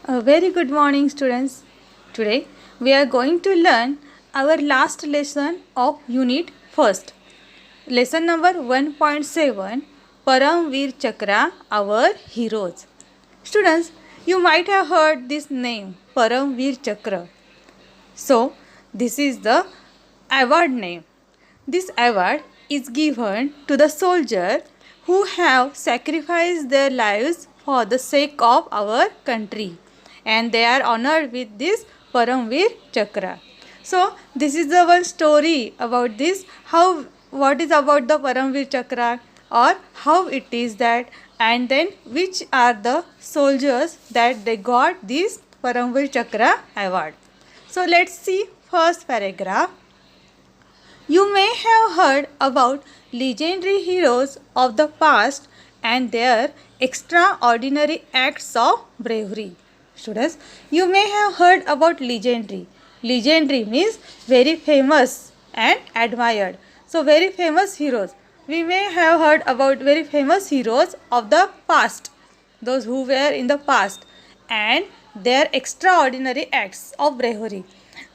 A very good morning, students. Today we are going to learn our last lesson of Unit First. Lesson number 1.7 Paramveer Chakra, our heroes. Students, you might have heard this name Paramveer Chakra. So, this is the award name. This award is given to the soldier who have sacrificed their lives for the sake of our country, and they are honored with this Paramveer Chakra. So this is the one story about this, how what is about the Paramveer Chakra, or how it is that, and then which are the soldiers that they got this Paramveer Chakra award. So let's see first paragraph. You may have heard about legendary heroes of the past and their extraordinary acts of bravery. Students, you may have heard about legendary. Legendary means very famous and admired. So, very famous heroes. We may have heard about very famous heroes of the past, those who were in the past, and their extraordinary acts of bravery.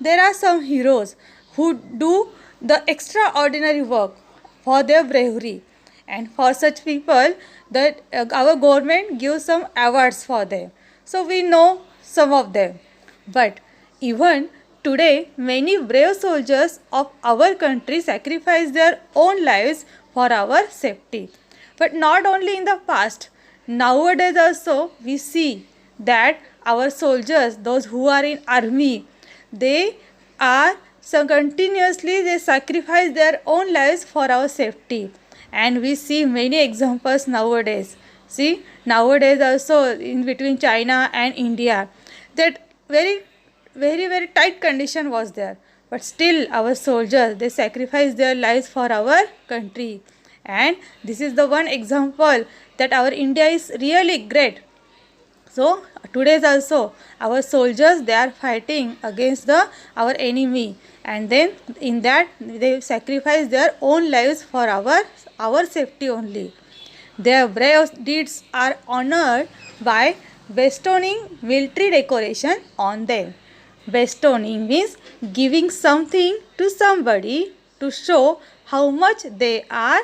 There are some heroes who do the extraordinary work for their bravery, and for such people that our government gives some awards for them. So we know some of them, but even today many brave soldiers of our country sacrifice their own lives for our safety. But not only in the past, nowadays also we see that our soldiers, those who are in army, they are so continuously they sacrifice their own lives for our safety, and we see many examples nowadays. See, nowadays also in between China and India, that very tight condition was there, but still our soldiers they sacrifice their lives for our country, and this is the one example that our India is really great. So today's also our soldiers they are fighting against the our enemy, and then in that they sacrifice their own lives for our safety only. Their brave deeds are honored by bestowing military decoration on them. Bestowing means giving something to somebody to show how much how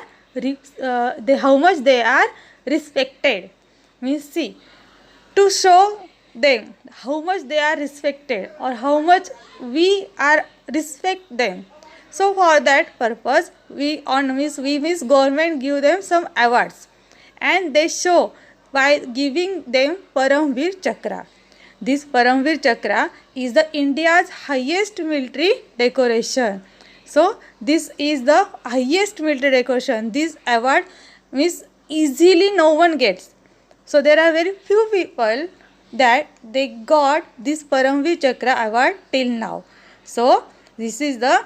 much they are respected. Means see, to show them how much they are respected or how much we are respect them. So for that purpose we means government give them some awards, and they show by giving them Paramveer Chakra. This Paramveer Chakra is the India's highest military decoration. So this is the highest military decoration. This award means easily no one gets. So there are very few people that they got this Paramveer Chakra award till now. So this is the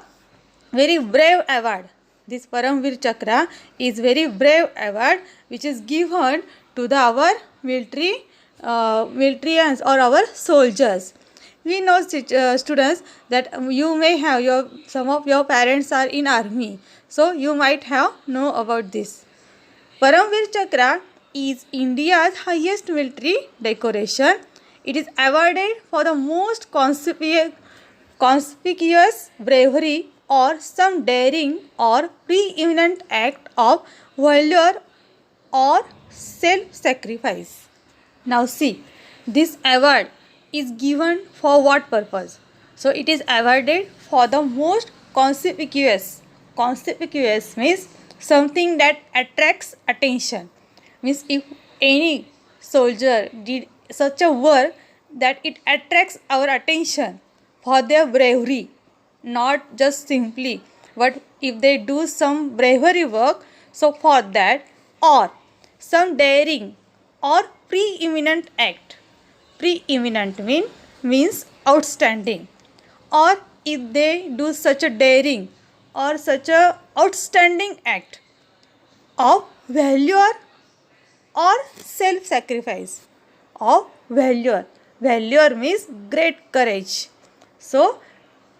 very brave award. This Paramveer Chakra is very brave award which is given to the our militarians or our soldiers. We know students that you may have some of your parents are in army, so you might have know about this. Paramveer Chakra is India's highest military decoration. It is awarded for the most conspicuous bravery or some daring or preeminent act of valor or self-sacrifice. Now see, this award is given for what purpose? So it is awarded for the most conspicuous. Conspicuous means something that attracts attention. Means if any soldier did such a work that it attracts our attention for their bravery, not just simply, but if they do some bravery work, so for that, or some daring or preeminent act. Preeminent means outstanding, or if they do such a daring or such a outstanding act of valor or self-sacrifice. Of valor. Valor means great courage. So,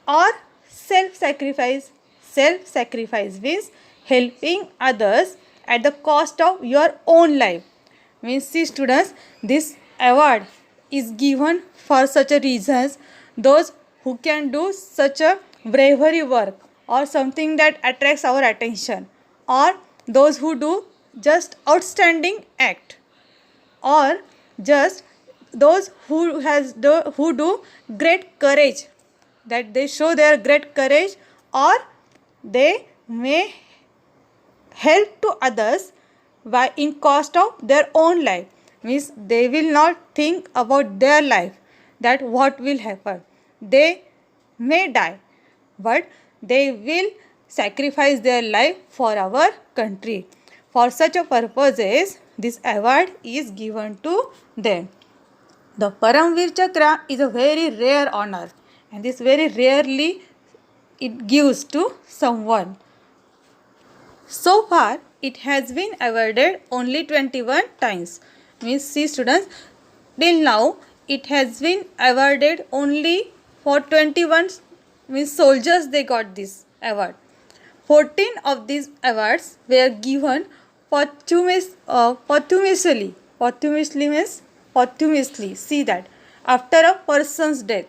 or self-sacrifice. Self-sacrifice means helping others at the cost of your own life. Means see students, this award is given for such a reasons. Those who can do such a bravery work or something that attracts our attention, or those who do just outstanding act, or just those who do great courage, that they show their great courage, or they may help to others by in cost of their own life, means they will not think about their life, that what will happen. They may die, but they will sacrifice their life for our country. For such a purposes, this award is given to them. The Paramvir Chakra is a very rare honor, and this very rarely it gives to someone. So far, it has been awarded only 21 times. Means, see students, till now it has been awarded only for 21, means soldiers they got this award. 14 of these awards were given posthumously. Posthumously means posthumously. See that after a person's death.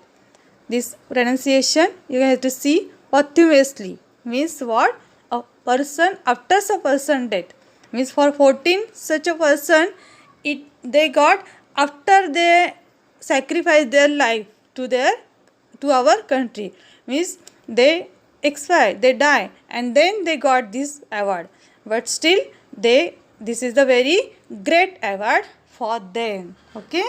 This pronunciation you have to see posthumously means what? A person after a person death, means for 14 such a person they got after they sacrificed their life to our country, means they expire, they die, and then they got this award, but still this is the very great award for them. Okay.